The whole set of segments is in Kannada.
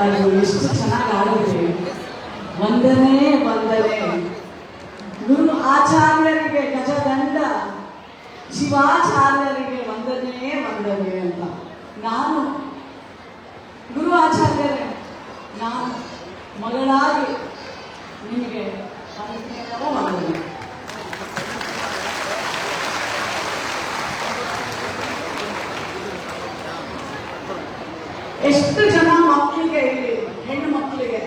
ಎಷ್ಟು ಚೆನ್ನಾಗಿ ಆಡಿದ್ರಿ. ವಂದನೆ ವಂದನೆ ಗುರು ಆಚಾರ್ಯರಿಗೆ ಗಜದಂಡ ಶಿವಾಚಾರ್ಯರಿಗೆ ವಂದನೆ ವಂದನೆ ಅಂತ. ನಾನು ಗುರು ಆಚಾರ್ಯರೇ, ನಾನು ಮಗಳಾಗಿ ನಿಮಗೆ ವಂದನೆ. ಎಷ್ಟು ಜನ ಮಕ್ಕಳಿಗೆ, ಇಲ್ಲಿ ಹೆಣ್ಣು ಮಕ್ಕಳಿಗೆ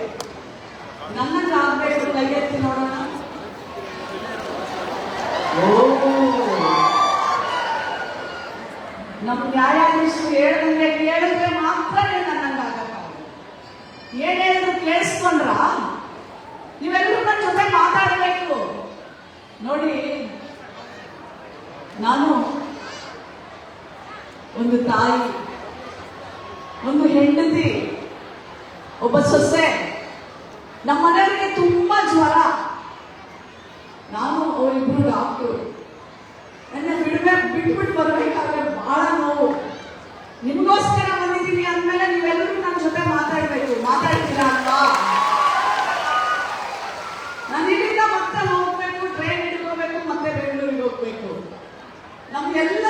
ನನ್ನಂಗಾಗಬೇಕು, ಕೈ ಎತ್ತಿ ನೋಡೋಣ. ನಮ್ಮ ನ್ಯಾಯಾಧೀಶರು ಹೇಳಿದ್ರೆ ಕೇಳಿದ್ರೆ ಮಾತ್ರ ನನ್ನಂಗಾಗಕ್ಕಾಗಲ್ಲ. ಏನ್ ಹೇಳಿದ್ರು ಕೇಳಿಸ್ಕೊಂಡ್ರ? ನೀವೆಲ್ಲರೂ ನನ್ನ ಜೊತೆ ಮಾತಾಡಬೇಕು. ನೋಡಿ, ನಾನು ಒಂದು ತಾಯಿ, ಒಂದು ಹೆಂಡತಿ, ಒಬ್ಬ ಸೊಸೆ. ನಮ್ಮ ಮನೆಯವರಿಗೆ ತುಂಬಾ ಜ್ವರ. ನಾನು ಅವರಿಬ್ರು ಡಾಕ್ಟರು. ನನ್ನ ಬಿಟ್ಬಿಟ್ಟು ಬರ್ಬೇಕಾದ್ರೆ ಬಹಳ ನೋವು. ನಿಮಗೋಸ್ಕರ ಬಂದಿದ್ದೀನಿ ಅಂದ್ಮೇಲೆ ನೀವೆಲ್ಲರೂ ನನ್ನ ಜೊತೆ ಮಾತಾಡ್ಬೇಕು. ಮಾತಾಡ್ತೀರಾ ಅಲ್ವಾ? ನಾನು ಇಲ್ಲಿಂದ ಮತ್ತೆ ಹೋಗ್ಬೇಕು, ಟ್ರೈನ್ ಹಿಡ್ಕೋಬೇಕು, ಮತ್ತೆ ಬೆಂಗಳೂರಿಗೆ ಹೋಗ್ಬೇಕು. ನಮ್ಗೆಲ್ಲ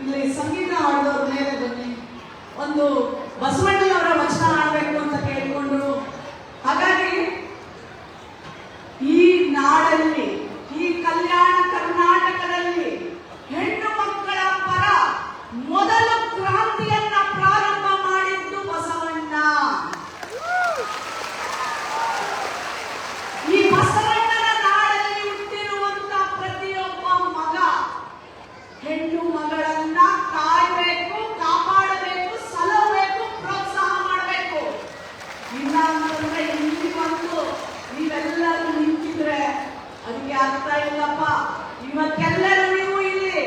ಇಲ್ಲಿ ಸಂಗೀತ ಹಾಡೋದ್ರ ಮೇಲೆ ಬನ್ನಿ, ಒಂದು ಬಸವಣ್ಣನವರ ವಚನ ಆಡಬೇಕು ಅಂತ ಕೇಳ್ಕೊಂಡ್ರು. ಹಾಗಾಗಿ ಈ ನಾಡಲ್ಲಿ, ಈ ಕಲ್ಯಾಣ ಕರ್ನಾಟಕದಲ್ಲಿ ಹೆಣ್ಣು ಮಕ್ಕಳ ಪರ ಮೊದಲ ಕ್ರಾಂತಿಯನ್ನ ಪ್ರಾರಂಭ ಮಾಡಿದ್ದು ಬಸವಣ್ಣ. ಈ ಬಸವಣ್ಣನ ನಾಡಲ್ಲಿ ಹುಟ್ಟಿರುವಂತ ಪ್ರತಿಯೊಬ್ಬ ಮಗ ಹೆಣ್ಣು ಮಗಳನ್ನ ಕಾಯಬೇಕು, ಕಾಪಾಡಬೇಕು, ಸಲಹಬೇಕು, ಪ್ರೋತ್ಸಾಹ ಮಾಡಬೇಕು. ಇಲ್ಲ ಅಂತಂದ್ರೆ ಇಲ್ಲಿ ಬಂದು ನೀವೆಲ್ಲರೂ ನಿಂತಿದ್ರೆ ಅದಕ್ಕೆ ಅರ್ಥ ಇಲ್ಲಪ್ಪ. ಇವತ್ತೆಲ್ಲರೂ ನೀವು ಇಲ್ಲಿ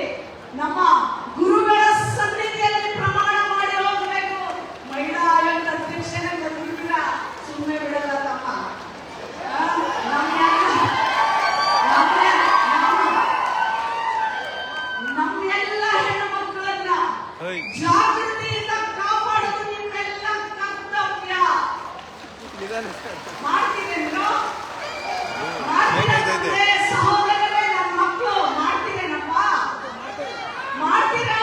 ನಮ್ಮ ಗುರುಗಳ ಸನ್ನಿಧಿಯಲ್ಲಿ ಪ್ರಮಾಣ ಮಾಡಿ ಹೋಗ್ಬೇಕು. ಮಹಿಳಾ ಆಯೋಗದ ಅಧ್ಯಕ್ಷನೇ ಬಂದಿದ್ದೀರ, ಸುಮ್ಮನೆ ಬಿಡಲ್ಲ ತಮ್ಮ. ನಮ್ಮೆಲ್ಲ ಹೆಣ್ಣು ಮಕ್ಕಳನ್ನ ಜಾಗೃತಿಯಿಂದ ಕಾಪಾಡೋದು ನಿಮ್ಮೆಲ್ಲ ಕರ್ತವ್ಯ. ಮಾಡ್ತೀರೇನೋ? ಮಾಡ್ತೀರಂದ್ರೆ ಸಹೋದರರೇ, ನನ್ನ ಮಕ್ಕಳು ಮಾಡ್ತೀರೇನಪ್ಪ? ಮಾಡ್ತೀರಾ?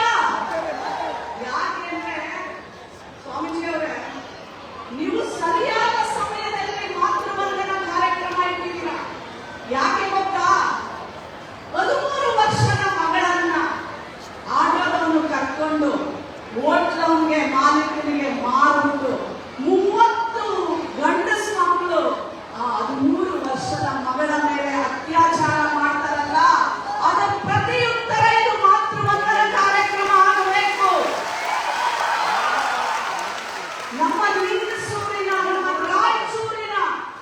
ಯಾಕೆಂದ್ರೆ ಸ್ವಾಮೀಜಿ ಅವರೇ, ನೀವು ಸರಿಯಾದ ಸಮಯದಲ್ಲಿ ಮಾತೃವಂದನಾ ಕಾರ್ಯಕ್ರಮ ಇಟ್ಟಿದ್ದೀರಾ. ಯಾಕೆ ಗೊತ್ತಾ? 13 ವರ್ಷದ ಮಗಳನ್ನ ಆಟೋದವನು ಕರ್ಕೊಂಡು ಹೋಟ್ಲವನಿಗೆ, ಮಾಲೀಕನಿಗೆ ಮಾರುವುದು 30 ಗಂಡಸು ಮಕ್ಕಳು 13 ವರ್ಷದ ಮಗಳ ಮೇಲೆ ಅತ್ಯಾಚಾರ ಮಾಡ್ತಾರಲ್ಲ, ಅದರ ಪ್ರತಿಯುತ್ತರ ಇದು ಮಾತೃವಂದನಾ ಕಾರ್ಯಕ್ರಮ ಆಗಬೇಕು. ನಮ್ಮ ಲಿಂಗಸೂರಿನ, ನಮ್ಮ ರಾಯಚೂರಿನ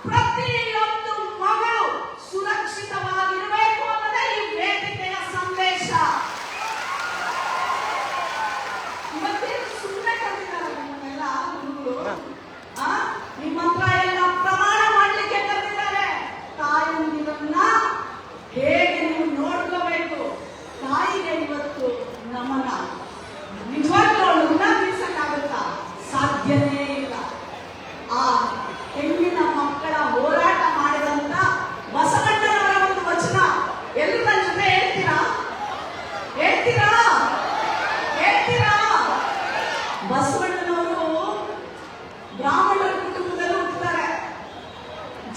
ಪ್ರತಿಯೊಂದು ಮಗಳು ಸುರಕ್ಷಿತವಾಗಿರಬೇಕು ಅನ್ನೋದೇ ಈ ವೇದಿಕೆಯ ಸಂದೇಶ. ಇವತ್ತೇನು ಸುಮ್ಮನೆ ಕರೆದಿದ್ದಾರೆ ನಿಮ್ಮನ್ನೆಲ್ಲ ಗುರುಗಳು? ನಿಮ್ಮ ಹತ್ರ ಎಲ್ಲ ಪ್ರಮಾಣ ಮಾಡ್ಲಿಕ್ಕೆ ಕರೆದಿದ್ದಾರೆ. ತಾಯಂದಿರನ್ನ ಹೇಗೆ ನೀವು ನೋಡ್ಕೋಬೇಕು. ತಾಯಿಗೆ ಇವತ್ತು ನಮನ. ನಿಜವಾಗ್ಲೂ ಅವಳನ್ನ ನಿಲ್ಸಕ್ಕಾಗುತ್ತಾ? ಸಾಧ್ಯನೇ ಇಲ್ಲ. ಆ ಹೆಣ್ಣಿನ ಮಕ್ಕಳ ಹೋರಾಟ ಮಾಡಿದಂತ ಬಸವಣ್ಣನವರ ಒಂದು ವಚನ ಎಲ್ಲರೂ ನನ್ನ ಜೊತೆ ಹೇಳ್ತೀರಾ? ಹೇಳ್ತೀರಾ? ಹೇಳ್ತೀರಾ? ಬಸವಣ್ಣನವರು ಬ್ರಾಹ್ಮಣರ ಕುಟುಂಬದಲ್ಲಿ ಹುಟ್ಟುತ್ತಾರೆ.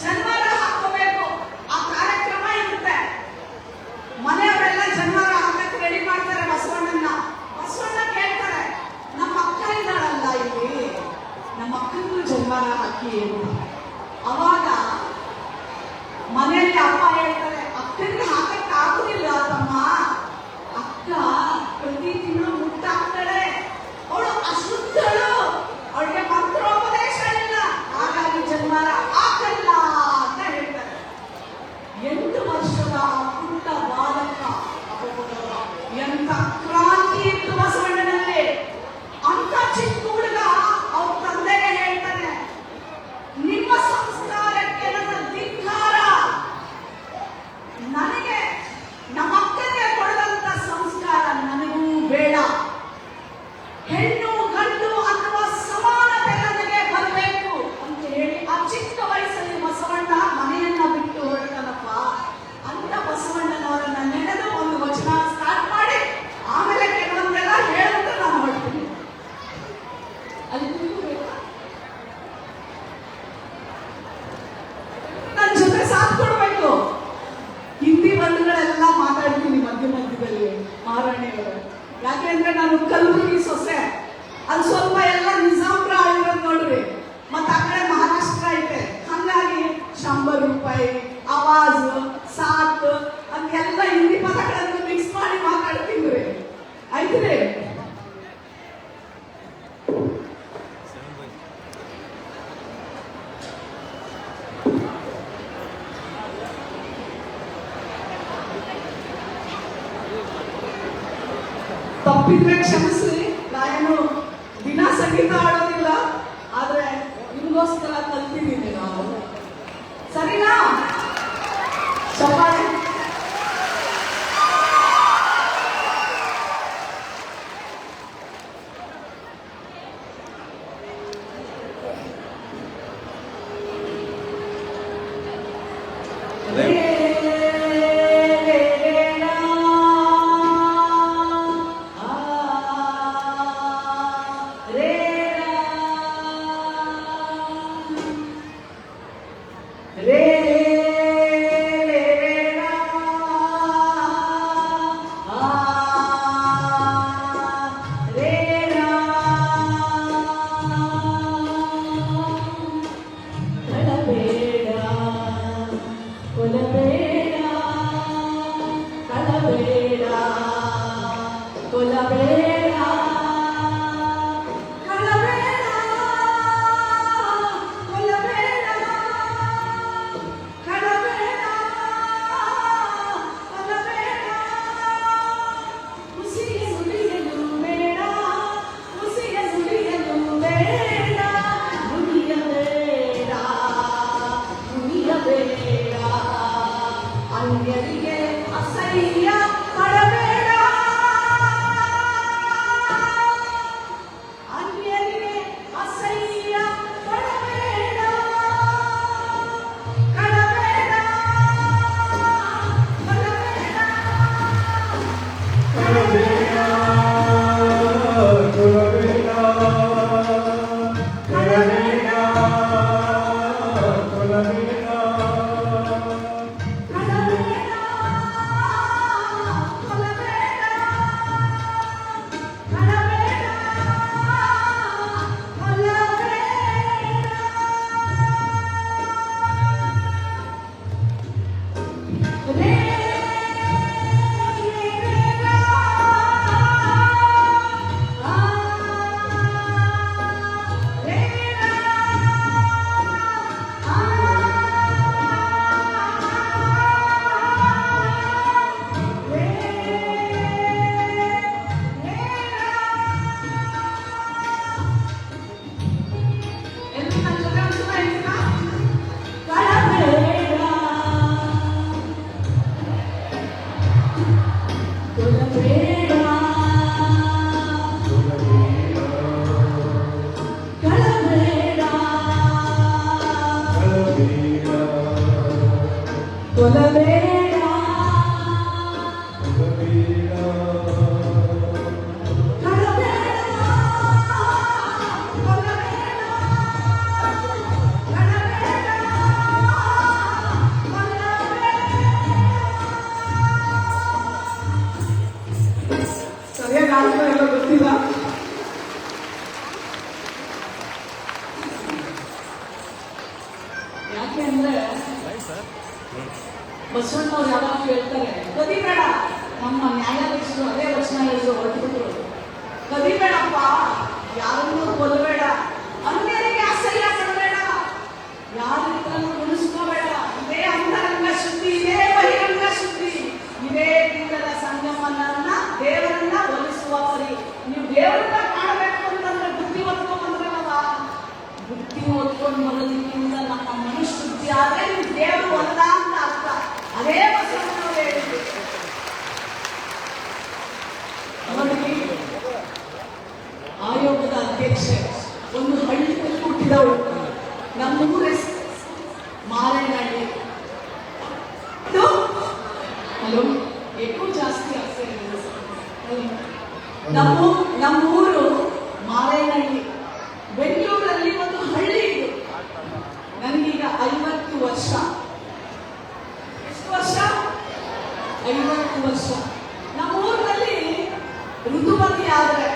ಜನ್ಮರ ಹಾಕೋಬೇಕು, ಆ ಕಾರ್ಯಕ್ರಮ ಇರುತ್ತೆ. ಮನೆಯವರೆಲ್ಲ ಜನ್ಮರ ಹಾಕಕ್ಕೆ ರೆಡಿ ಮಾಡ್ತಾರೆ ಬಸವಣ್ಣನ. ಬಸವಣ್ಣ ಕೇಳ್ತಾರೆ, ನಮ್ಮ ಅಕ್ಕ ಇದ್ದಾಳಲ್ಲ ಇಲ್ಲಿ, ನಮ್ಮ ಅಕ್ಕನಿಗೂ ಜನ್ಮರ ಹಾಕಿ ಅಂತ. ಅವಾಗ ಮನೆಯಲ್ಲಿ ಅಪ್ಪ ಹೇಳ್ತಾರೆ, ಅಕ್ಕನಿಗೆ ಹಾಕಕ್ಕೆ ಆಗುದಿಲ್ಲ ತಮ್ಮ. ಅಕ್ಕ ಪ್ರತಿ ತಿಂಗಳು ಮುಟ್ಟಾಗ್ತಾಳೆ, ಅವಳು ಅಶುದ್ಧಳು, ಅವಳಿಗೆ ಮಂತ್ರೋಪದೇಶ ಇಲ್ಲ, ಹಾಗಾಗಿ ಜನ್ಮರ ಹಾಕಲ್ಲ ಅಂತ ಹೇಳ್ತಾರೆ. 8 ವರ್ಷದ ಪುಟ್ಟ ಬಾಲಕ, ಎಂತ ಕ್ರಾಂತಿ ಇತ್ತು ಬಸವಣ್ಣನಲ್ಲಿ. ಅಂತ ಚಿಕ್ಕ ಹುಡುಗ ಅವ್ರ ತಂದೆಗೆ ಹೇಳ್ತಾನೆ, ನಿಮ್ಮ ನಾನು ಕಲಬುರಗಿ ಸೊಸೆ, ಅಲ್ಲಿ ಸ್ವಲ್ಪ ಎಲ್ಲ ನಿಜಾಮ್ರ ಆಗಿರೋದು ನೋಡ್ರಿ, ಮತ್ತೆ ಆ ಕಡೆ ಮಹಾರಾಷ್ಟ್ರ ಐತೆ. ಹಂಗಾಗಿ 100 ರೂಪಾಯಿ, ಆವಾಜ್, ಸಾತ್ ಅಂತೆಲ್ಲ ಹಿಂದಿ ಪದಗಳನ್ನು ಮಿಕ್ಸ್ ಮಾಡಿ ಮಾತಾಡ್ತೀನಿ ರೀ. ಆಯ್ತ್ರಿ? ತಪ್ಪಿದ್ರೆ ಕ್ಷಮಿಸ್ರಿ, ನಾನು ದಿನ ಸಂಗೀತ ಆಡೋದಿಲ್ಲ, ಆದ್ರೆ ನಿಮ್ಗೋಸ್ಕರ ಕಲ್ತಿದ್ದೀನಿ ನಾವು. ಸರಿನಾ? ಚಪ್ಪಾಳೆ. ಯಾಕೆ ಅಂದ್ರೆ ಬಸವಣ್ಣವ್ರು ಯಾವಾಗ ಹೇಳ್ತಾರೆ ಕದಿಬೇಡ, ನಮ್ಮ ನ್ಯಾಯಾಧೀಶರು ಅದೇ ವಚನ ಹೇಳಿದ್ರು, ಹೊರಟುಬಿಟ್ರು. ಕದಿಬೇಡಪ್ಪ, ಯಾರನ್ನೂ ಕೊಲ್ಲಬೇಡ, ಅನ್ಯರಿಗೆ ಅಸಹ್ಯ ಪಡಬೇಡ, ಯಾರಿಗೂ ಉಳಿಸ್ಕೋಬೇಡ. ಇದೇ ಅಂತರಂಗ ಶುದ್ಧಿ, ಇದೇ ಬಹಿರಂಗ ಶುದ್ಧಿ, ಇದೇ ಲಿಂಗದ ಸಂಗಮನ ದೇವರನ್ನ ಒಲಿಸುವ ಪರಿ. ನೀವು ದೇವರನ್ನ ಕಾಣಬೇಕು ಅಂತಂದ್ರೆ ಬುದ್ಧಿ ಹೊತ್ಕೊಂಡ್ ಬಂದ್ರಲ್ಲವ, ಬುದ್ಧಿ ಹೊತ್ಕೊಂಡು ಬರೋದಕ್ಕಿಂತ ನಮ್ಮ ಮನುಷ್ಯ ಶುದ್ಧಿ ಆದ್ರೆ ನೀವು ದೇವರು ಅಲ್ಲ ಅಂತ ಅರ್ಥ. ಅದೇ ಬಸವಣ್ಣನವರು ಹೇಳಿದ್ರು. ನೋಡಿ, ಆಯೋಗದ ಅಧ್ಯಕ್ಷೆ ಒಂದು ಹಳ್ಳಿಯಲ್ಲಿ ಹುಟ್ಟಿದವಳು. ನಮ್ಮೂರ ಮಾರೇನಹಳ್ಳಿ. ಹಲೋ, ఎక్కువ ಜಾಸ್ತಿ ಆಗ್ತದೆ. ನಮ್ಮೂರು ಮಾರೇನಹಳ್ಳಿ. ಬೆಂಗಳೂರಲ್ಲಿ ಒಂದು ಹಳ್ಳಿ ಇದು. ನನಗೀಗ 50 ವರ್ಷ. ಎಷ್ಟು ವರ್ಷ? 50 ವರ್ಷ. ನಮ್ಮೂರಿನಲ್ಲಿ ಋತುಮತಿ ಆದ್ರೆ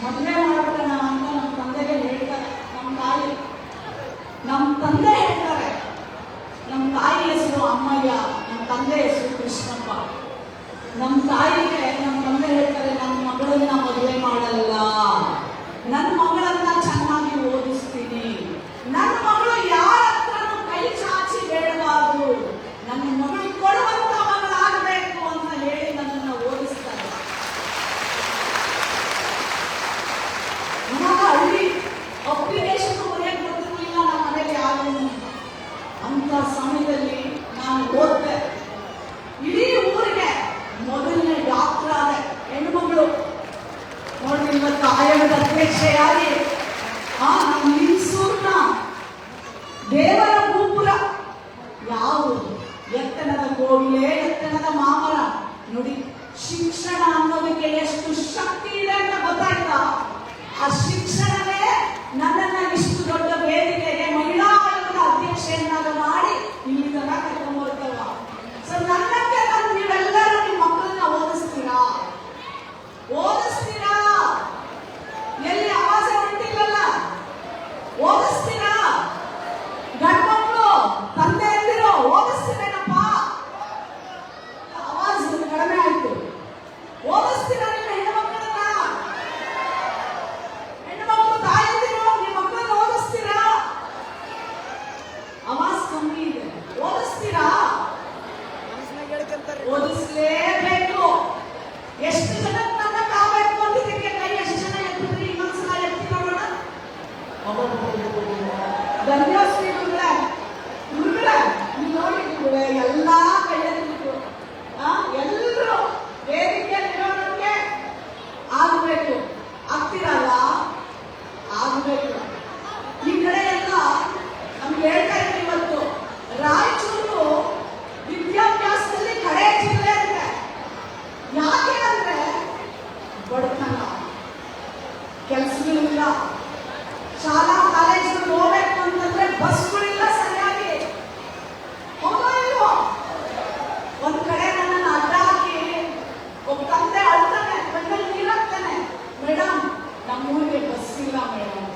ಮದುವೆ ಮಾಡ್ಬಿಡೋಣ ಅಂತ ನಮ್ಮ ತಂದೆಗೆ ಹೇಳ್ತಾರೆ. ನಮ್ಮ ತಂದೆ ಹೇಳ್ತಾರೆ. ನಮ್ಮ ತಾಯಿ ಹೆಸರು ಅಮ್ಮಯ್ಯ, ನಮ್ಮ ತಂದೆ ಹೆಸರು ಕೃಷ್ಣಪ್ಪ. ನಮ್ಮ ತಾಯಿಗೆ ನಮ್ಮ ತಂದೆ ಹೇಳ್ತಾರೆ, ನನ್ನ ಮಗಳನ್ನ ಮದುವೆ ಮಾಡಲ್ಲ, ನನ್ನ ಮಗಳನ್ನ ಚೆನ್ನಾಗಿ ಓದಿಸ್ತೀನಿ, ನನ್ನ ಮಗಳು ಯಾರ ಹತ್ರನೂ ಕೈ ಚಾಚಿ ಬೇಡಬಾರದು, ನನ್ನ ಮಗಳು ಕೊಡುವಂತ ಮಗಳಾಗಬೇಕು ಅಂತ ಹೇಳಿ ನನ್ನನ್ನು ಓದಿಸ್ತಾರೆ. ಇವಾಗ ಹಳ್ಳಿ ಅಪ್ಲಿಕೇಶನ್ ಬರೆಯಕ್ಕೆ ಗೊತ್ತಿರಲಿಲ್ಲ ನಮ್ಮ ಮನೇಲಿ ಯಾರು. ಅಂತ ಸಮಯದಲ್ಲಿ ನಾನು ಓದ್ದೆ. ಇಡೀ ಊರಿಗೆ ಮೊದಲನೇ ಡಾಕ್ಟರ್ ಆದ ಹೆಣ್ಣುಮಗಳು. ನೋಡಿ, ಇವತ್ತು ಆಯೋಗದ ಅಧ್ಯಕ್ಷೆಯಾಗಿ ನಮ್ಮ ಲಿಂಗಸೂರ್ನ ದೇವರ ಗೋಪುರ ಯಾವುದು, ಎತ್ತನದ ಕೋಗಿಲೆ, ಎತ್ತನದ ಮಾಮರ. ನೋಡಿ, ಶಿಕ್ಷಣ ಅನ್ನೋದಕ್ಕೆ ಎಷ್ಟು ಶಕ್ತಿ ಇದೆ ಅಂತ ಗೊತ್ತಾಯ್ತಾ? ಆ ಶಿಕ್ಷಣವೇ ನನ್ನನ್ನ ಇಷ್ಟು ದೊಡ್ಡ ವೇದಿಕೆಗೆ ಮಹಿಳಾ ಆಯೋಗದ ಅಧ್ಯಕ್ಷೆಯನ್ನಾಗ ಮಾಡಿ ಇಲ್ಲಿ ತನಕ ಕರ್ಕೊಂಡ್ಬರ್ತವ. ಸೊ ನನ್ನಕ್ಕೆ ನೀವೆಲ್ಲರೂ ನಿಮ್ಮ ಮಕ್ಕಳನ್ನ ಓದಿಸ್ತೀರಾ? ಎಲ್ಲಿ ಆವಾಸ ಹೊಂಟಿಲ್ಲಲ್ಲ, ಓದಿಸ್ತೀರಾ? ಗಂಡು ಮಕ್ಕಳು ತಂದೆ ಅಂದಿರೋ ಓದಿಸ್ತೀರೇನಪ್ಪ? ಆವಾಜ್ ಕಡಿಮೆ ಆಯ್ತು. ಓದಿಸ್ತೀರಾ ನಿಮ್ಮ ಹೆಣ್ಣು ಮಕ್ಕಳನ್ನ? ಹೆಣ್ಣು ಮಕ್ಕಳು ತಾಯಂದಿರೋ ನಿಮ್ಮ ಮಕ್ಕಳನ್ನ ಓದಿಸ್ತೀರಾ? ಆವಾಜ್ ಕಮ್ಮಿ ಇದೆ. ಓದಿಸ್ತೀರಾ? ಓದಿಸ್ಲೇಬೇಕು. ಎಷ್ಟು ಜನ ನನ್ನ ಕಾಬೇಕು ಅಂತಿದ್ದಕ್ಕೆ ಕೈ ಎಷ್ಟು ಜನ ಎತ್ತಿದ್ರಿ? ಇನ್ನೊಂದ್ಸಲ ಎತ್ತಿ ನೋಡೋಣ. ಧನ್ಯಶ್ರೀ ಗುರುಗಳೇ, ನೀವು ನೋಡಿ ಗುರುಗಳೇ, ಎಲ್ಲಾ ಕೈ ಎತ್ತಿದ್ರು. ಎಲ್ಲರೂ ವೇದಿಕೆಯಲ್ಲಿರೋರಿಗೆ ಆಗ್ಬೇಕು. ಆಗ್ತಿರಲ್ಲ, ಆಗ್ಬೇಕು. ಈ ಕಡೆ ಎಲ್ಲ ನಮ್ಗೆ ಹೇಳ್ತಾ ಇದ್ದೀವಿ, ಇವತ್ತು ರಾಯಚೂರು ವಿದ್ಯಾಭ್ಯಾಸದಲ್ಲಿ ಕಡೆ ಜಿಲ್ಲೆ ಇದೆ. ಯಾಕೆ ಅಂದ್ರೆ ಬಡತನ, ಕೆಲಸಗಳಿಲ್ಲ, ಶಾಲಾ ಕಾಲೇಜುಗಳು ಹೋಗ್ಬೇಕು ಅಂತಂದ್ರೆ ಬಸ್ಗಳಿಲ್ಲ ಸರಿಯಾಗಿ. ಹೋಗೋ ಒಂದ್ ಕಡೆ ನನ್ನನ್ನು ಅಡ್ಡ ಹಾಕಿ ಒಬ್ಬ ತಂದೆ ಅಳ್ತಾನೆ, ಕಣ್ಣಲ್ಲಿ ನೀರಾಗ್ತಾನೆ, ಮೇಡಮ್ ನಮ್ಮೂರಿಗೆ ಬಸ್ ಇಲ್ಲ ಮೇಡಮ್,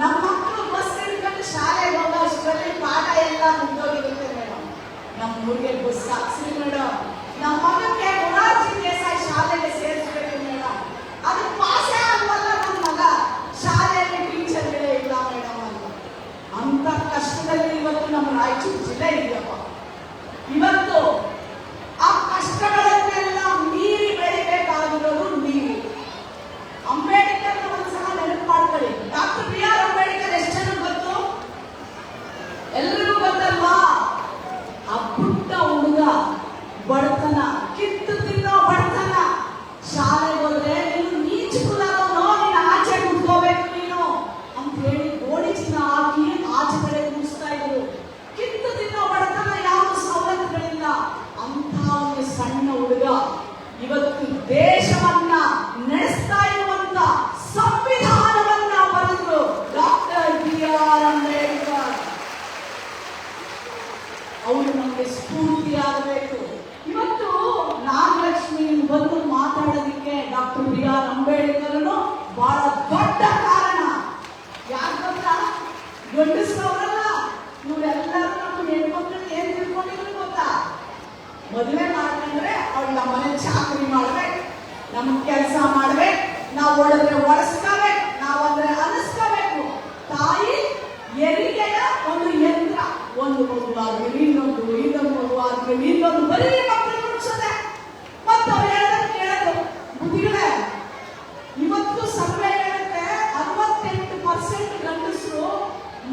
ನಮ್ಮ ಮಕ್ಕಳು ಬಸ್ ಹಿಡ್ಕೊಂಡು ಶಾಲೆಗೆ ಹೋಗೋ ಅಷ್ಟರಲ್ಲಿ ಪಾಠ ಎಲ್ಲ ಮುಗಿದೋಗಿರುತ್ತೆ ಮೇಡಮ್, ನಮ್ಮೂರಿಗೆ ಬಸ್ ಹಾಕ್ಸಿ ಮೇಡಮ್, ನಮ್ಮ ಮಗಕ್ಕೆ ಮೊರಾರ್ಜಿ ದೇಸಾಯಿ ಶಾಲೆಗೆ ಸೇರಿಸಬೇಕು ಮೇಡಮ್, ಅದು ಪಾಸೇ ಆಗಲ್ಲ ನನ್ನ ಮಗ, ಶಾಲೆಯಲ್ಲಿ ಟೀಚರ್ಗಳೇ ಇಲ್ಲ ಮೇಡಮ್ ಅಂತ. ಅಂತ ಕಷ್ಟದಲ್ಲಿ ಇವತ್ತು ನಮ್ಮ ರಾಯಚೂರು ಜಿಲ್ಲೆ ಇದೆಯಪ್ಪ. ಇವತ್ತು ಆ ಕಷ್ಟಗಳನ್ನೆಲ್ಲ ಮೀರಿ ಬೆಳಿಬೇಕಾಗಿರೋದು ನೀವು. ಅಂಬೇಡ್ಕರ್ ಒಂದ್ಸಲ ನೆನಪು ಮಾಡ್ಕೊಳ್ಳಿ. Doctor B R. ಅಂಬೇಡ್ಕರ್ ಎಷ್ಟು ಜನ ಗೊತ್ತು? ಎಲ್ರಿಗೂ ಗೊತ್ತಲ್ವಾ? ಆ ಪುಟ್ಟ ಹುಡುಗ ಬಡತನ, ಕಿತ್ತು ತಿನ್ನೋ ಬಡತನ, ಶಾಲೆಗೆ ಹೋದ್ರೆ ನೀನು ನೀಚ ಕುಲದವನು, ನೀನು ಆಚೆ ಕುತ್ಕೋಬೇಕು ನೀನು ಅಂತ ಹೇಳಿ ಗೋಡಿ ಚಿನ್ನ ಹಾಕಿ ಆಚೆ ಕಡೆ ಕೂರಿಸ್ತಾ ಇದ್ರು. ಕಿತ್ತು ತಿನ್ನೋ ಬಡತನ, ಯಾವ ಸವಲತ್ತುಗಳಿಲ್ಲ. ಅಂತ ಒಂದು ಸಣ್ಣ ಹುಡುಗ ಇವತ್ತು ದೇಶವನ್ನ ನಡೆಸ್ತಾ ಇರುವಂತ ಸಂವಿಧಾನವನ್ನ ಬರೆದ್ರು ಡಾಕ್ಟರ್ ಬಿ.ಆರ್. ಅಂಬೇಡ್ಕರ್. ಅವರು ನಮಗೆ ಸ್ಫೂರ್ತಿಯಾಗಬೇಕು. ಇವತ್ತು ನಾಗಲಕ್ಷ್ಮಿ ಬಂದು ಮಾತಾಡೋದಕ್ಕೆ ಡಾಕ್ಟರ್ ಬಿ.ಆರ್. ಅಂಬೇಡ್ಕರ್ನು ಬಹಳ ದೊಡ್ಡ ಕಾರಣ. ಯಾಕೆ ಗೊತ್ತಾ? ಗಂಡಸರವರಲ್ಲ, ಇವರೆಲ್ಲರೂ ನಮ್ಮ ಹೆಣ್ಮಕ್ಳನ್ನ ಏನ್ ತಿಳ್ಕೊಂಡಿದ್ರು ಗೊತ್ತಾ? ಮದುವೆ ಮಾಡ್ಕೊಂಡ್ರೆ ಅವಳು ನಮ್ಮ ಮನೆ ಚಾಕರಿ ಮಾಡ್ಬೇಕು, ನಮ್ಗೆ ಕೆಲಸ ಮಾಡ್ಬೇಕು, ನಾವು ಒಳದ್ರೆ ಒರೆಸ್ಕೋಬೇಕು, ನಾವಂದ್ರೆ ಅನಿಸ್ಕೋಬೇಕು. ತಾಯಿ ಹೆರಿಗೆಯ ಒಂದು ಯಂತ್ರ, ಒಂದು ಮಗುವಾದ್ಮೇಲೆ ಇನ್ನೊಂದು, ಇನ್ನೊಂದು ಮಗುವಾದ್ಮೇಲೆ ಇನ್ನೊಂದು, ಬರೀ ಮಕ್ಕಳು ಮುಗಿಸದೆ. ಮತ್ತು ಅವ್ರು ಹೇಳೋದು ಕೇಳೋದು ಬುದ್ಧಿಗಳೇ. ಇವತ್ತು ಸರ್ವೆ ಹೇಳುತ್ತೆ 68% ಗಂಡಸರು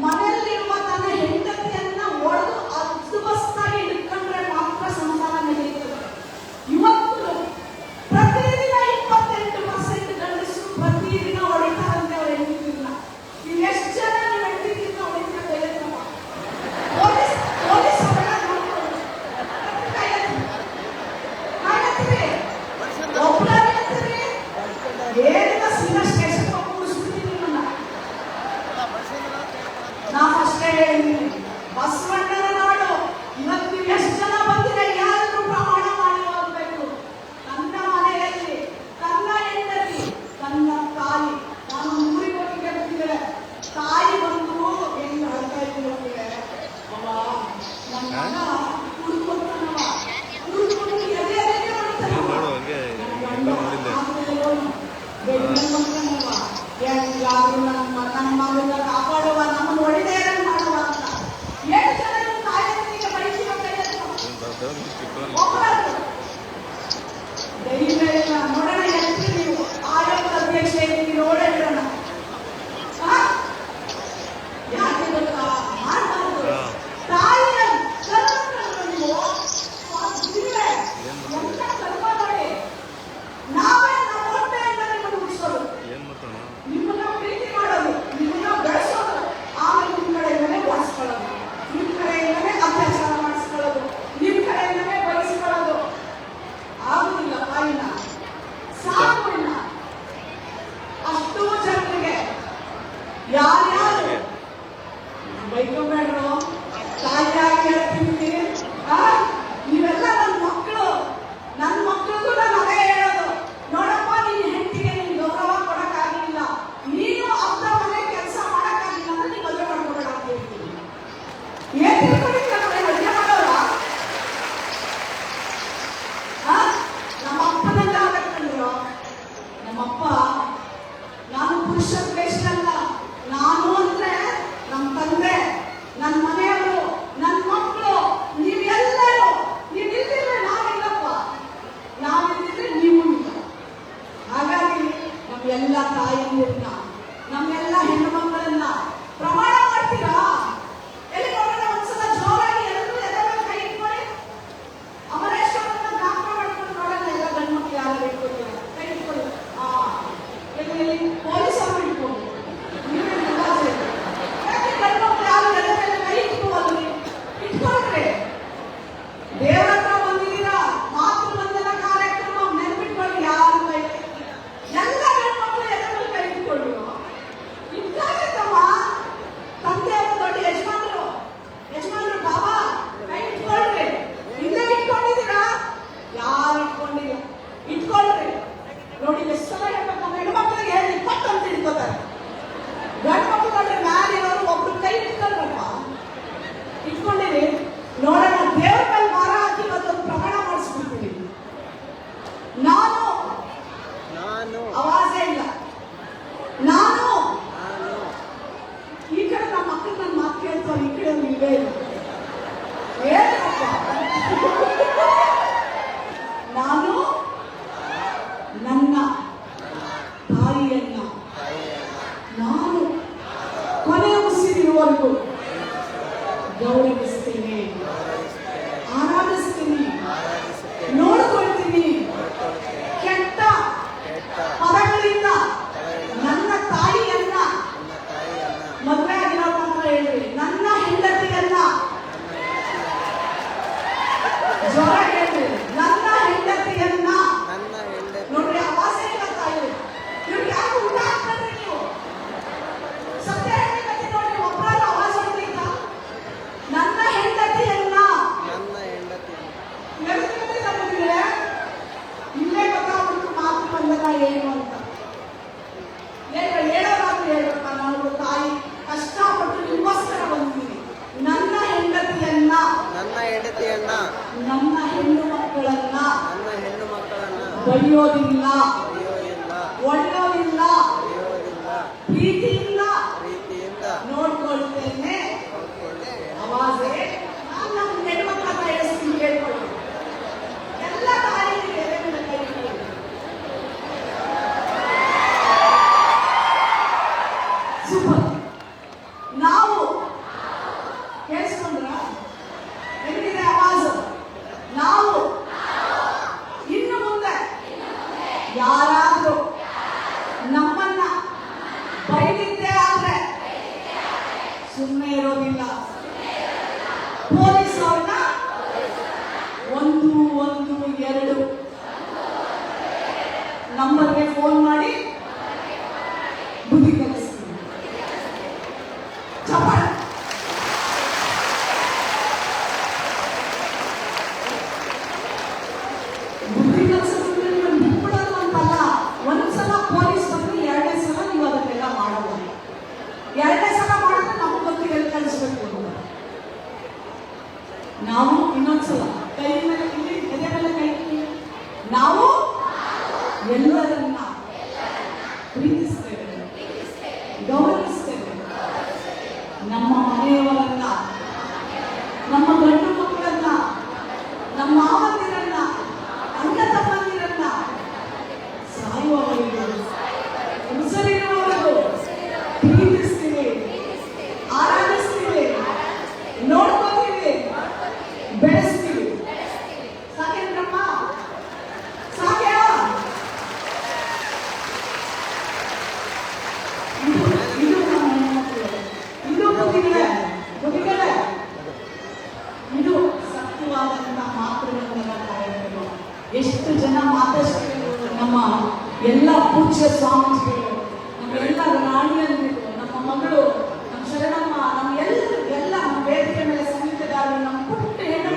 ಮನೆಯಲ್ಲಿರುವ ತನ್ನ ಹೆಂಡತಿಯನ್ನ ಒಡೆದು ಅದ್ಭುತವಾಗಿ ಹಿಡ್ಕೊಂಡ್ರೆ ಮಾತ್ರ ಸಂಸಾರ ನಡೆಯುತ್ತದೆ. ಇವತ್ತು ಪ್ರತಿದಿನ 28% ಗಂಡಸರು ಪ್ರತಿದಿನ ಒಡೆದು ಯಾರು ನಮ್ಮ ಮಗನ ಕಾಪಾಡುವ ನಮ್ಮನ್ನು ಒಳ್ಳೆಯ ಮಾಡುವ ಅಂತ ಎಷ್ಟು ಜನ ತಾಯಿಗೆ ಬಯಸಿದ ಧೈರ್ಯ ಇಲ್ಲ. ನೋಡೋಣ ಎಷ್ಟು ನೀವು ಆಯೋಗದ ಅಧ್ಯಕ್ಷ ಇದ್ದೀವಿ, ನೋಡೋಣ ಯಾಕೆ ಗೊತ್ತಾ ಮಾಡಬಾರ್ದು. ತಾಯಿಯ ನೀವು ಎಂತ ಕರ್ಮ ಮಾಡಿ ನಾವೇ ನಮ್ಮ ಹೊಟ್ಟೆಯಿಂದ ನಿಮ್ಮನ್ನು ಹುಟ್ಟಿಸೋದು, ನಿಮ್ಮನ್ನ ಪ್ರೀತಿ ಮಾಡೋದು, ನಿಮ್ಮನ್ನ ಬೆಳೆಸೋದು, ಆಮೇಲೆ ನಿಮ್ಮ ಕಡೆಯಿಂದಲೇ ಬಳಸ್ಕೊಳ್ಳೋದು, ನಿಮ್ಮ ಕಡೆಯಿಂದಲೇ ಅತ್ಯಾಚಾರ ಮಾಡಿಸ್ಕೊಳ್ಳೋದು, ನಿಮ್ಮ ಕಡೆಯಿಂದಲೇ ಬಯಸ್ಕೊಳ್ಳೋದು ಆಗುದಿಲ್ಲ. ತಾಯಿನ ಸಾಕು ಇಲ್ಲ. ಅಷ್ಟು ಜನರಿಗೆ ಯಾರ್ಯಾರು ಬೈಕೋಬೇಡ್ರು, ತಾಯಿಯಾಗಿ ಹೇಳ್ತೀನಿ, ನೀವೆಲ್ಲ ನನ್ನ ಮಕ್ಕಳು, ನನ್ನ ಮಕ್ಕಳಿಗೂ ನಾನು ಅದೇ ಹೇಳೋದು. ನೋಡಪ್ಪ, ನಿನ್ನ ಹೆಂಡತಿಗೆ ನೀನು ಗೌರವ ಕೊಡಕ್ಕಾಗಲಿಲ್ಲ, ನೀನು ಅರ್ಧ ಮನೆ ಕೆಲಸ ಮಾಡಕ್ಕಾಗಿಲ್ಲ ಅಂದ್ರೆ ನೀವು ಮದುವೆ ಮಾಡ್ಕೊಬೇಡ ಅಂತ ಹೇಳ್ತೀನಿ. ಏನ್ ತಿಳ್ಕೊಂಡಿರ್ತಾರೆ ಮದುವೆ ಮಾಡೋರ? ನಮ್ಮ ಅಪ್ಪನೆಲ್ಲ ಆಗಕ್ಕಂದ್ರು. ನಮ್ಮಪ್ಪ ನಾನು ಪುರುಷ ಶ್ರೇಷ್ಠ ಅಲ್ಲ, ನಾನು ಅಂದ್ರೆ ನಮ್ಮ ತಂದೆ, ನನ್ನ ಮನೆಯವರು, ನನ್ನ ಮಕ್ಕಳು, ನೀವೆಲ್ಲರೂ ನೀವಿಲ್ದಿದ್ರೆ ನಾವಿಲ್ಲಪ್ಪ, ನಾವಿಲ್ದಿದ್ರೆ ನೀವು ಇಲ್ಲ. ಹಾಗಾಗಿ ನಮ್ಮೆಲ್ಲ ತಾಯಿಯನ್ನ, ನಮ್ಮೆಲ್ಲ ಹೆಣ್ಣು ಮಕ್ಕಳನ್ನ ಪ್ರಮಾಣ ಮಾಡ್ತೀರಾ? ಎಲ್ಲಿ ನೋಡೋಣ ಒಂದ್ಸಲ ಜೋರಾಗಿ ಎಲ್ಲರೂ ಎದೆ ಕೈ ಇಟ್ಕೊಳ್ಳಿ. ಅಮರೇಶ್ವರನ್ನ ಜ್ಞಾಪಕ ಮಾಡ್ಕೊಂಡು ನೋಡೋಣ. ಎಲ್ಲ ಗಂಡು ಮಕ್ಕಳು ಯಾರು ಇಟ್ಕೊಳ್ತೀರ? ಕೈ ಇಟ್ಕೊಳ್ಳಿ. ಎಲ್ಲಿ ಪೊಲೀಸ್ ಅವರು ಇಟ್ಕೊಂಡು ನೀವೇ ಯಾಕೆ ಗಂಡು ಮಕ್ಕಳು ಯಾರು ಎದೆ ಮೇಲೆ ಕೈ ಇಟ್ಕೋವಲ್ರಿ? ಇಟ್ಕೊಳ್ರಿ. ದೇವರ ಹತ್ರ ಬಂದಿದ್ದೀರಾ, ಮಾತೃ ಬಂಧನ ಕಾರ್ಯಕ್ರಮ ನೆನ್ಪಿಟ್ಕೊಳ್ಳಿ. ಯಾರು ಕೈ ಎಲ್ಲ ಗಂಡು ಮಕ್ಕಳು ಎದೆ ಮೇಲೆ ಕೈ ಇಟ್ಕೊಳ್ಳಿ. ಇಟ್ಟಾಗತ್ತಮ್ಮ, ತಂದೆಯವರು ದೊಡ್ಡ ಯಜಮಾನರು ಬಾಬಾ ಕೈ ಇಟ್ಕೊಳ್ರಿ. ಇಲ್ಲೇ ಇಟ್ಕೊಂಡಿದ್ದೀರಾ? ಯಾರು ಇಟ್ಕೊಂಡಿಲ್ಲ, ಇಟ್ಕೊಳ್ರಿ. ನೋಡಿ ಎಷ್ಟು ಸಲ ಹೇಳ್ಬೇಕು, ಹೆಣ್ಣು ಮಕ್ಕಳಿಗೆ ಹೇಳಿ ಪಟ್ಟಂತ ಇಟ್ಕೋತಾರೆ. ಗಂಡು ಮಕ್ಕಳು ನೋಡ್ರಿ ಮ್ಯಾಲಿರೋರು ಒಬ್ರು ಕೈ ಇಟ್ಕೊಳ್ರಪ್ಪ, ಇಟ್ಕೊಂಡಿರಿ. ನೋಡೋಣ, ದೇವ್ರ ಮೇಲೆ ಭಾರ ಹಾಕಿ ಇವತ್ತೊಂದು ಪ್ರಮಾಣ ಮಾಡಿಸ್ಬಿಡ್ತೀನಿ. ನಾನು ಆವಾಜೇ ಇಲ್ಲ, ನಾನು ಈ ಕಡೆ ನಮ್ಮ ಮಕ್ಕಳು ನನ್ನ ಮಾತು ಕೇಳ್ತಾರೆ, ಈ ಕಡೆ ಇಲ್ಲೇ ಇಲ್ಲ. ಏನಪ್ಪ, ನಾನು ನನ್ನ ತಾಯಿಯನ್ನ ನಾನು ಕೊನೆ ಉಸಿರಿರುವವರೆಗೂ ಗೌರವಿಸ್ತೀನಿ, ಆರಾಧಿಸ್ತೀನಿ, ನೋಡ್ಕೊಳ್ತೀನಿ. ಕೆಟ್ಟ ಪದಗಳಿಂದ ನನ್ನ ತಾಯಿಯನ್ನ, ಮದುವೆ ಆಗಿರೋ ಮಾತ್ರ ಹೇಳ್ರಿ, ನನ್ನ ಹೆಂಡತಿಯನ್ನ, ಜ್ವರ ಹೇಳ್ರಿ, ನನ್ನ ಹೆಂಡತಿಯನ್ನ. ನೋಡ್ರಿ ಆವಾಸೆ ಇಲ್ಲ ತಾಯಿ. ಇವ್ರಿಗೆ ಯಾಕೆ ಊಟ ಹಾಕ್ತಾರೆ ನೀವು? ಸತ್ಯ ಹೇಳ್ಬೇಕಂತ ನೋಡ್ರಿ, ಒಬ್ಬರಾದ್ರೂ ಆವಾಜ ಹೊಡೆದಿದ್ದ ನನ್ನ ಹೆಂಡತಿಯನ್ನ. ಇಲ್ಲೇ ಗೊತ್ತಾಗ್ಬಿಟ್ಟು ಮಾತು ಬಂಧನ ಏನು ಅಂತ ಹೇಳೋದಾದ್ರೂ ಹೇಳ್ಬೇಕ. ನಾವು ತಾಯಿ ಕಷ್ಟಪಟ್ಟು ನಿಮಗೋಸ್ಕರ ಬಂದಿದ್ದೀವಿ. ನನ್ನ ಹೆಂಡತಿಯನ್ನ, ನನ್ನ ಹೆಣ್ಣು ಮಕ್ಕಳನ್ನ ಬಡಿಯೋದಿಲ್ಲ, ಒಳ್ಳೋದಿಲ್ಲ, ಪ್ರೀತಿಯಿಂದ ನೋಡ್ಕೊಳ್ತೇನೆ. ಅವಾಜೆ ನಾನು ನಮ್ಮ ಹೆಣ್ಣು ಮಕ್ಕಳನ್ನ ಹೇಳಿಸ್ತೀನಿ, ಕೇಳ್ಕೊಳ್ಳಿ. ಎಲ್ಲ ತಾಯಿಗೆ ಎದೆ ಮೇಲೆ ಕೈ ಇಟ್ಕೊಳ್ಳಿ. ಸೂಪರ್. ನಾವು ಕೇಳಿಸ್ಕೊಂಡ್ರ? ಹೆಂಗಿದೆ ಆವಾಜು? ನಾವು ಇನ್ನು ಮುಂದೆ ಯಾರಾದ್ರೂ ನಮ್ಮನ್ನ ಬೈದಿದ್ದೇ ಆದ್ರೆ ಸುಮ್ಮನೆ ಇರೋದಿಲ್ಲ. ಪೊಲೀಸ್ ಅವ್ರನ್ನ 112 ನಂಬರ್ಗೆ ಫೋನ್ ಮಾಡಿ ಬುದ್ಧಿ ಕಲಿಸ್ತೀನಿ. ಚಪ್ಪಾಳೆ. ಬುದ್ಧಿ ಕಲಿಸೋದ್ರೆ ನೀವು ಬಿಟ್ಬಿಡೋದು ಅಂತಲ್ಲ. ಒಂದ್ಸಲ ಪೊಲೀಸ್ ಬಂದ್ರೆ 2ನೇ ಸಲ ನೀವು ಅದನ್ನೆಲ್ಲ ಮಾಡಲ್ಲ. 2ನೇ ಸಲ ಮಾಡಿದ್ರೆ ನಮಗೆ ಗೊತ್ತಿಗೆ ಕಲಿಸ್ಬೇಕು. ನಾವು ಇನ್ನೊಂದ್ಸಲ ಕೈ ಮೇಲೆ, ಇಲ್ಲಿ ಎದೆ ಮೇಲೆ ಕೈ, ನಾವು ಎಲ್ಲರನ್ನ ಪ್ರೀತಿಸ್ತೇವೆ, ಗೌರವಿಸ್ತೇವೆ. ನಮ್ಮ ಮನೆಯವರನ್ನ, ನಮ್ಮ ಗಂಡು ಮಕ್ಕಳನ್ನ, ನಮ್ಮ ಮಾವಂದಿರನ್ನ, ಅಣ್ಣ ತಮ್ಮಂದಿರನ್ನ ಸಾಯುವವರೆಗೂ ಉಸಿರಿರುವವರೆಗೂ ಪ್ರೀತಿಸ್ತೀವಿ, ಆರಾಧಿಸ್ತೀವಿ, ನೋಡ್ಕೋತೀವಿ, ಬೆಳೆಸ್ತೀವಿ. ಸಾಕೇಂದ್ರಮ್ಮ? ಸಾಕ್ಯಾ? ಇದು ನಮ್ಮ ಹೆಣ್ಮಕ್ಳು, ಇದು ಬುದ್ಧಿಗಳೇ, ಇದು ಸತ್ಯವಾದಂತ ಮಾತುಗಳನ್ನ ಕಾರ್ಯಕ್ರಮ. ಎಷ್ಟು ಜನ ಮಾತಾಡ್ತಿದ್ರು ನಮ್ಮ ಎಲ್ಲ ಪೂಜ್ಯ ಸ್ವಾಮೀಜಿಗಳು, ನಮ್ಮೆಲ್ಲ ರಾಣಿಯಂದಿರು, ನಮ್ಮ ಮಗಳು, ನಮ್ಮ ಶರಣಮ್ಮ, ನಮ್ಮ ಎಲ್ಲ ನಮ್ಮ ವೇದಿಕೆ ಮೇಲೆ ಸಂಗೀತಗಾರರು, ನಮ್ಮ ಪುಟ್ಟ ಹೆಣ್ಣು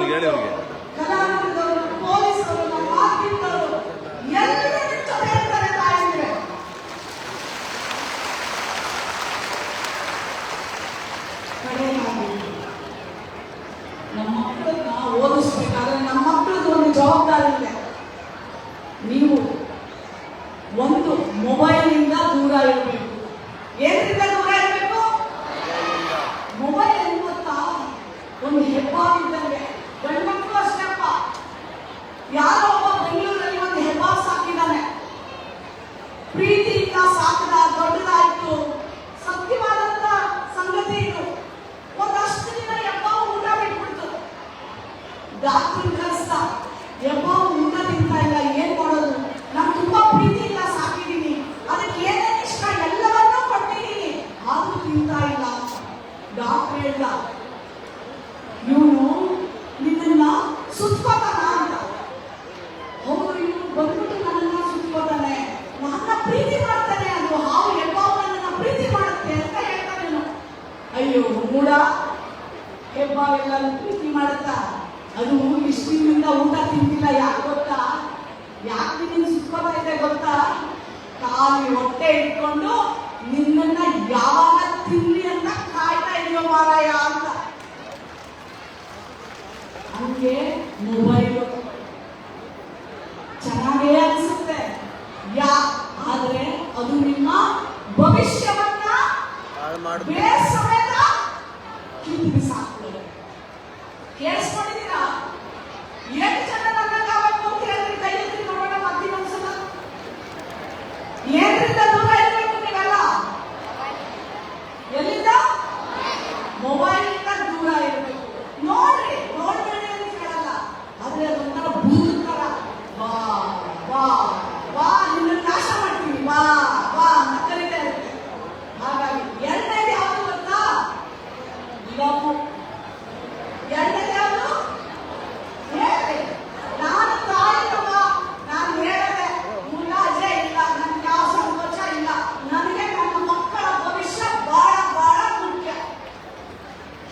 ಕಲಾವಿದರು, ಪೊಲೀಸರು, ನಮ್ಮ ಮಾಧ್ಯಮದವರು ಎಲ್ಲರೂ ಜೊತೆ ಇರ್ತಾರೆ ತಾಯಂದ್ರೆ. ಕಡೆಯಾಗಿ ನಮ್ಮ ಮಕ್ಕಳನ್ನ ಓದಿಸ್ಬೇಕಾದ್ರೆ ನಮ್ಮ ಮಕ್ಕಳದ್ದು ಒಂದು ಜವಾಬ್ದಾರಿ ಇದೆ. ನೀವು ಒಂದು ಮೊಬೈಲಿಂದ ದೂರ ಇರಬೇಕು. ಏನಿಂದ ದೂರ ಇರಬೇಕು? ಮೊಬೈಲ್ ಎಂಬುತ್ತಾ ಒಂದು ಹೆಬ್ಬಾವಿದ್ದಂಗೆ. ಗಂಡು ಮಕ್ಕಳು ಅಷ್ಟೇಪ್ಪ. ಯಾರೋ ಒಬ್ಬ ಬೆಂಗಳೂರಲ್ಲಿ ಒಂದು ಹೆಬ್ಬಾವ್ ಸಾಕಿದ್ದಾನೆ, ಪ್ರೀತಿಯಿಂದ ಸಾಕದ, ದೊಡ್ಡದಾಯ್ತು. ಸತ್ಯವಾದಂತ ಸಂಗತಿ ಇದು. ಒಂದಷ್ಟು ದಿನ ಹೆಬ್ಬಾವು ಊಟ ಬಿಟ್ಬಿಡ್ತು. ಡಾಕ್ಟರ್ ಕಳಿಸ್ದ, ಹೆಬ್ಬಾವು ಊಟ ತಿಂತಾ ಇಲ್ಲ, ಏನ್ ಮಾಡೋದು? ನಾನು ತುಂಬಾ ಪ್ರೀತಿಯಿಂದ ಸಾಕಿದ್ದೀನಿ, ಅದಕ್ಕೆ ಏನೇನು ಇಷ್ಟ ಎಲ್ಲವನ್ನೂ ಕೊಟ್ಟಿದ್ದೀನಿ, ಆದ್ರೂ ತಿಂತಾ ಇಲ್ಲ. ಡಾಕ್ಟರ್ ಹೇಳ್ದ, ಇವನು ನಿನ್ನ ಸುತ್ಕೋತಾನ ಅಂತ. ಹೌದು, ಇವನು ಬಂದ್ಬಿಟ್ಟು ನನ್ನನ್ನ ಸುತ್ಕೋತಾನೆ, ನನ್ನ ಪ್ರೀತಿ ಮಾಡ್ತಾನೆ, ಅದು ಹಾವು ಹೆಬ್ಬಾವು ನನ್ನನ್ನ ಪ್ರೀತಿ ಮಾಡುತ್ತೆ ಅಂತ ಹೇಳ್ತಾನೆ. ಅಯ್ಯೋ ಮೂಡ, ಹೆಬ್ಬಾವೆಲ್ಲರೂ ಪ್ರೀತಿ ಮಾಡುತ್ತಾ? ಅದು ಇಷ್ಟಿನಿಂದ ಊಟ ತಿಂತಿಲ್ಲ. ಯಾಕೆ ಗೊತ್ತಾ? ಯಾಕೆ ನಿನ್ನ ಸುತ್ಕೋತಾ ಇದೆ ಗೊತ್ತಾ? ಖಾಲಿ ಹೊಟ್ಟೆ ಇಟ್ಕೊಂಡು ನಿನ್ನನ್ನ ಯಾವಾಗ ತಿನ್ನಿ ಅಂತ ಕಾಯ್ತಾ ಇದೆಯೋ ಮಾರಾಯ ಅಂತ. ಹಂಗೆ ಮೊಬೈಲು ಚೆನ್ನಾಗೇ ಅನಿಸುತ್ತೆ, ಆದ್ರೆ ಅದು ನಿಮ್ಮ ಭವಿಷ್ಯವನ್ನ ಸಮೇತ ಕಿತ್ತು ಬಿಸಾಕ್ತದೆ. ಕೇಳಿಸ್ಕೊಂಡಿದ್ದೀರಾ? ಎಷ್ಟು ಜನ ನನ್ನಗಾಗಬೇಕು ಅಂತ ಹೇಳಿದ್ರೆ ಕೈ ಎತ್ತಿ ನೋಡೋಣ. ಮಧ್ಯ ಒಂದ್ಸಲ ಏನ್ರಿಂದ ದೂರ ಇರಬೇಕು ನೀವೆಲ್ಲ? ಎಲ್ಲಿಂದ? ಮೊಬೈಲಿಂದ ದೂರ ಇರಬೇಕು. ನೋಡ್ರಿ, ನೋಡ್ಬೇಡಿ ಅಂತ ಹೇಳಲ್ಲ, ಆದ್ರೆ ಅದೊಂಥರ ಭೂತ ತರ. ಬಾ ಬಾ ಬಾ, ನಿನ್ನ ನಾಶ ಮಾಡ್ತೀವಿ, ಬಾ ಬಾ ಅಂತ ಕರೀತಾ ಇರುತ್ತೆ. ಹಾಗಾಗಿ ಎರಡನೇದು ಯಾವುದು ಗೊತ್ತಾ? ಲವ್. ಎರಡನೇದು ಯಾವುದು? ಹೇಳಿ. ನಾನು ತಾಯಿಯವ, ನಾನು ಹೇಳದೆ ಮುಲಾಜೆ ಇಲ್ಲ, ನನ್ಗೆ ಯಾವ ಸಂಕೋಚ ಇಲ್ಲ. ನನಗೆ ನನ್ನ ಮಕ್ಕಳ ಭವಿಷ್ಯ ಬಹಳ ಬಹಳ ಮುಖ್ಯ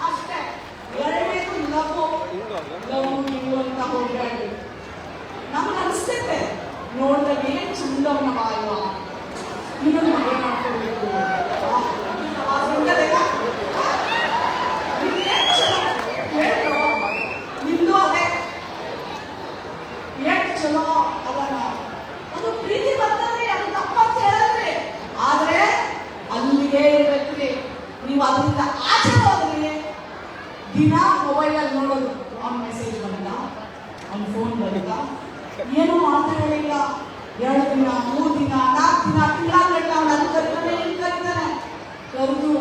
ಅಷ್ಟೇ. ಎರಡನೇದು ಲವ್. ಲವ್ ನೀವು ಅಂತ ಹೋಗ್ಬೇಡಿ. ನಮ್ಗೆ ಅನಿಸ್ತೈತೆ ನೋಡಿದಾಗ ಏನ್ ಚಂದವನವ ಇವ, ಇನ್ನೊಂದು ಮದುವೆ ಮಾಡ್ಕೊಳ್ಬೇಕು, ನಿಂದು ಅದೇ ಎಷ್ಟು ಚಲೋ ಅದನ್ನ. ಅದು ಪ್ರೀತಿ ಬರ್ತದ್ರಿ, ಅದು ತಪ್ಪಂತ ಹೇಳದ್ರಿ, ಆದ್ರೆ ಅಲ್ಲಿಗೆ ಇರ್ಬೇಕ್ರಿ. ನೀವು ಅದರಿಂದ ಆಚೆ ಹೋದ್ರಿ, ದಿನ ಮೊಬೈಲಲ್ಲಿ ನೋಡೋದು. ಅವ್ನ ಮೆಸೇಜ್ ಬಂದ, ಅವ್ನ ಫೋನ್ ಬಂದ, ಏನೂ ಮಾತಾಡಲಿಲ್ಲ. 2 ದಿನ, 3 ದಿನ, 4 ದಿನ, ತಿಂಗಳಾಗಲ್ಲ. ಅವ್ನು ಅದು ಕರೀತಾನೆ, ಇಲ್ಲಿ ಕರೀತಾನೆ. ಕರೆದು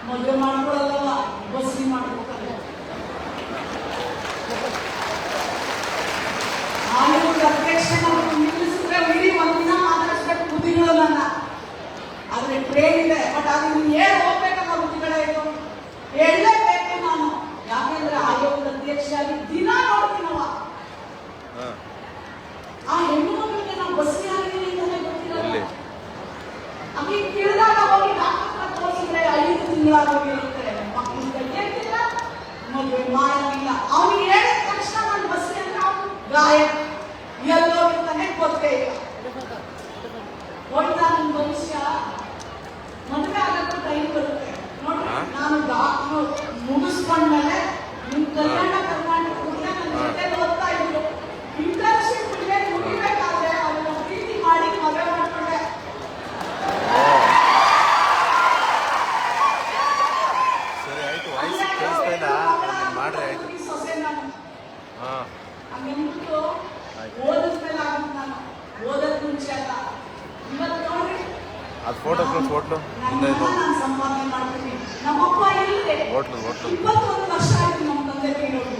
ಮದುವೆ ಮಾಡ್ಕೊಳ್ಳಲ್ಲ, ಬಸ್ರಿ ಮಾಡ್ಕೊಳ್ತಾರೆ. ಆಯೋಗದ ಅಧ್ಯಕ್ಷನ ನಿಲ್ಲಿಸಿದ್ರೆ ಇಡೀ ಒಂದಿನ ಮಾತಾಡಿಸ್ಬೇಕು ಬುದ್ಧಿಗಳನ್ನ. ಆದ್ರೆ ಟ್ರೈನ್ ಇದೆ, ಬಟ್ ಅದು ಏನು ಹೋಗ್ಬೇಕಲ್ಲ ಬುದ್ಧಿಗಳೇ, ಇದು ಹೇಳಲೇಬೇಕು ನಾನು. ಯಾಕೆಂದ್ರೆ ಆಯೋಗದ ಅಧ್ಯಕ್ಷರಾಗಿ ದಿನ ನೋಡ್ತೀನವ. ಆ ಹೆಣ್ಣು ಮಕ್ಕಳಿಗೆ ನಾವು ಬಸ್ರಿ ಆಗಿದ್ದೀವಿ ಅಂತಾನೆ ಗೊತ್ತಿರಲ್ಲ. ಆಕೆ ಕೇಳಿದಾಗ ಹೋಗಿ ಡಾಕ್ಟರ್ ಅದು ಫೋಟೋ ಹೋಟ್ಲು ನಾನು ಸಂಪಾದನೆ ಮಾಡ್ತೀನಿ. ನಮ್ಮಪ್ಪ ಇಲ್ಲದೆ ಹೋಟ್ಲು 21 ವರ್ಷ ಆಯ್ತು ನಮ್ಮ ತಂದೆ ತೀರೋಗಿ.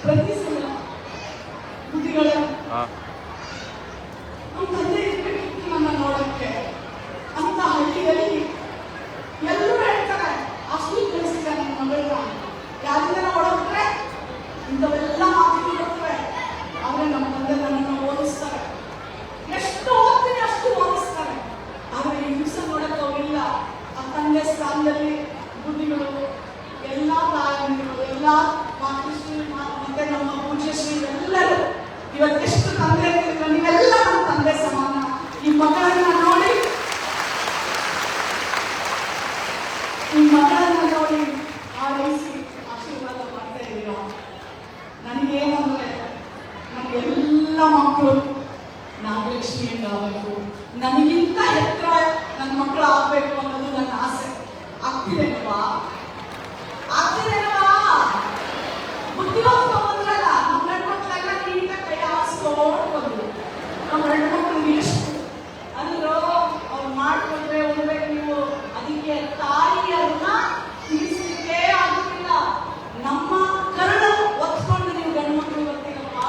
ಪ್ರತಿ ಸಲ ಬುದ್ಧಿಗಳ ಹಾಂ ನಮ್ಮ ತಂದೆ ಇರ್ಬೇಕಿತ್ತು ನನ್ನ ನೋಡಕ್ಕೆ ಅಂತ ಹಳ್ಳಿಯಲ್ಲಿ ಎಲ್ಲರೂ ಹೇಳ್ತಾರೆ ಅಷ್ಟು ಕಳಿಸಿದ ನನ್ನ ಮಗಳನ್ನ ಯಾರಿಂದ ಹೊಡೋಗ್ರೆ ಇಂಥವೆಲ್ಲ ಮಾತುಗಳು ಬರ್ತವೆ. ಆದ್ರೆ ನಮ್ಮ ತಂದೆ ನನ್ನನ್ನು ಓದಿಸ್ತಾರೆ, ಎಷ್ಟು ಓದ್ತೀನಿ ಅಷ್ಟು ಓದಿಸ್ತಾರೆ. ಆದ್ರೆ ಈ ದಿವಸ ನೋಡಕ್ಕೆ ಹೋಗಿಲ್ಲ. ಆ ತಂದೆ ಸ್ಥಾನದಲ್ಲಿ ಬುದ್ಧಿಗಳು ಎಲ್ಲ ತಾಯಂದಿರು, ಎಲ್ಲ ಮಾತೃಶ್ರೀ ಮತ್ತೆ ನಮ್ಮ ಪೂಜ್ಯಶ್ರೀ ಎಲ್ಲರೂ ಇವತ್ತೆಷ್ಟು ತಂದೆ ಇರ್ತೀರ, ನೀವೆಲ್ಲ ನಮ್ಮ ತಂದೆ ಸಮಾನ. ಈ ಮಗಳನ್ನ ನೋಡಿ ಆರೈಸಿ ಆಶೀರ್ವಾದ ಮಾಡ್ತಾ ಇದ್ದೀರ. ನನಗೇನಂದ್ರೆ ನನಗೆಲ್ಲ ಮಕ್ಕಳು ನಾಗಲಕ್ಷ್ಮಿಯಿಂದ ಆಗಬೇಕು, ನನಗಿಂತ ಎತ್ತರ ನನ್ನ ಮಕ್ಕಳು ಆಗ್ಬೇಕು ಅನ್ನೋದು ನನ್ನ ಆಸೆ. ಆಗ್ತಿದೇನವಾ ಬುದ್ಧಿವಂತ ಬಂದ್ರಲ್ಲ ನಮ್ಮ ಹೆಣ್ಮಕ್ಳೆಲ್ಲ ನೀಟಾಗಿ ಕೈ ಹಾಸ್ಕೊಂಡು ಬಂದ್ರು. ನಮ್ಮ ಹೆಣ್ಮಕ್ಳು ಎಷ್ಟು ಅಂದ್ರು ಅವ್ರು ಮಾಡ್ಕೊಂಡ್ರೆ ಉಳ್ಬೇಕು ನೀವು. ಅದಕ್ಕೆ ತಾಯಿಯನ್ನ ತಿಳಿಸಲಿಕ್ಕೆ ಆಗುತ್ತಿಲ್ಲ. ನಮ್ಮ ಕರಡು ಒತ್ಕೊಂಡು ನೀವು ಗಂಡು ಮಕ್ಕಳು ಬರ್ತೀರಪ್ಪ.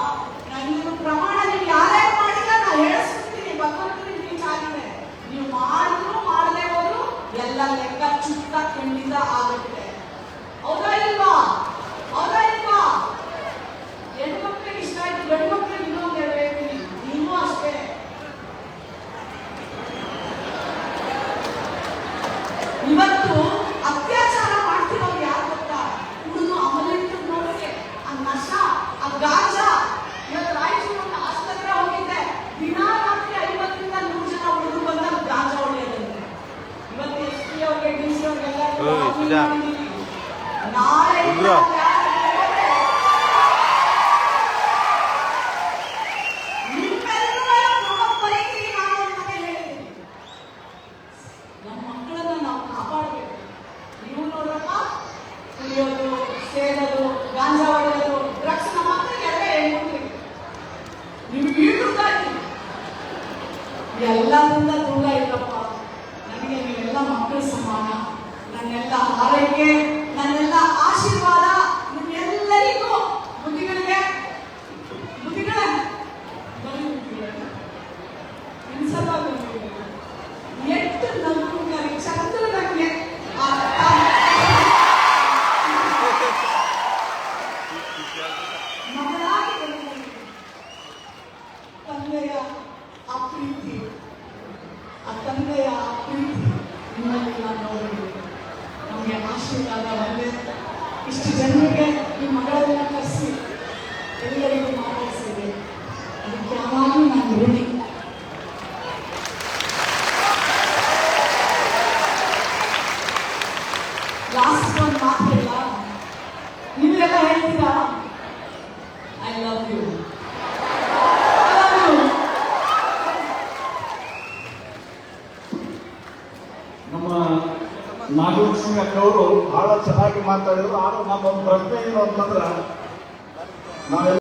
ನಾನು ಪ್ರಮಾಣ ನೀವು ಯಾರೇ ಮಾಡಿಲ್ಲ ನಾ ಹೇಳಿಸ್ತೀನಿ, ಭಗವಂತನಿಗೆ ರೀಚ್ ಆಗಿದೆ. ನೀವು ಮಾಡಿದ್ರು ಮಾಡದೆ ಹೋದ್ರು ಎಲ್ಲ ಲೆಕ್ಕ ಚುಟ್ಟ ಖಂಡಿತ ಆಗುತ್ತೆ. ಹೌದಾ ಇಲ್ವಾ? ಹೌದಾ ಇಲ್ವಾ? ಹೆಣ್ಣು ಮಕ್ಕಳಿಗೆ ಇಷ್ಟ ಆಯ್ತು, ಗಂಡು ಮಕ್ಕಳಿಗೆ ಇನ್ನೊಂದು ಹೇಳ್ತೀನಿ, ನೀವು ಅಷ್ಟೇ. ಇವತ್ತು ಅತ್ಯಾಚಾರ ಮಾಡ್ತಿರೋರು ಯಾರು ಗೊತ್ತಾ? ಹುಡುಗ ಅಮಲಿಟ್ಟು ನೋಡಕ್ಕೆ ಆ ನಶ, ಆ ಗಾಂಜಾ. ಇವತ್ತು ರಾಯಚೂರು ಒಂದು ಆಸ್ಪತ್ರೆ ಹೋಗಿದ್ದೆ, ದಿನ ರಾತ್ರಿ 50ರಿಂದ 100 ಜನ ಹುಡುಗರು ಬಂದಾಗ ಗಾಂಜಾ ಹೊಡೆಯೋದಂತೆ. ಇವತ್ತು SP ಅವ್ರಿಗೆ DC ಅವ್ರಿಗೆಲ್ಲ ನಾಳೆ ನಮ್ಮ ಮಕ್ಕಳನ್ನ ನಾವು ಕಾಪಾಡಬೇಕು. ನೀವು ನೋಡ್ರಪ್ಪ, ಕುಡಿಯೋದು, ಸೇರೋದು, ಗಾಂಜಾ ಹೊಡೆಯೋದು, ಡ್ರಗ್ಸ್ ನಮ್ಮ ಮಕ್ಕಳಿಗೆ ಎಲ್ಲ ಹೇಳ್ಕೊಡ್ಬೇಕು. ನೀವು ಬೀಳ್ತಾಯಿದ್ದೀವಿ ಎಲ್ಲರಿಂದ ದೂರ ಇಲ್ಲಪ್ಪ. ನನಗೆ ನೀವೆಲ್ಲ ಮಕ್ಕಳು ಸಮಾನ. ನನ್ನೆಲ್ಲ ಆರೈಕೆ, ನನ್ನೆಲ್ಲ ಆಶೀರ್ವಾದ ನಿಮ್ಮೆಲ್ಲರಿಗೂ. ಬುದ್ಧಿಗಳೇ ಇನ್ಸಲ್ವಾಗಿ ಎಷ್ಟು ನಗುತ್ತಾರೆ ಚಂದ್ರನಿಗೆ ಮಗಳಾಗಿ ತಂದೆಯ ಆ ಪ್ರೀತಿ, ನಿಮ್ಮಲ್ಲಿ ನಾನು ನೋಡಿದೆ. ನಮಗೆ ಆಶೀರ್ವಾದ ಬಂದೆ. ಇಷ್ಟು ಜನರಿಗೆ ಈ ಮಗಳನ್ನ ಕರೆಸಿ ಎಲ್ಲರಿಗೂ ಮಾತಾಡಿಸಿದೆ. ಅದಕ್ಕೆ ಯಾವಾಗಲೂ ನಾನು ಋಣಿ. ಲಾಸ್ಟ್ ಒಂದು ಮಾತಿಲ್ಲ, ನೀವೆಲ್ಲ ಹೇಳ್ತೀರಾ ಐ ಲವ್ ಯು. ನಮ್ಮ ನಾಗಲಕ್ಷ್ಮಿ ಅಕ್ಕವರು ಬಹಳ ಚೆನ್ನಾಗಿ ಮಾತಾಡಿದ್ರು. ಆದ್ರೆ ನಮ್ಮೊಂದು ಪ್ರಶ್ನೆ ಏನು ಅಂತಂದ್ರೆ ನಾವೆಲ್ಲ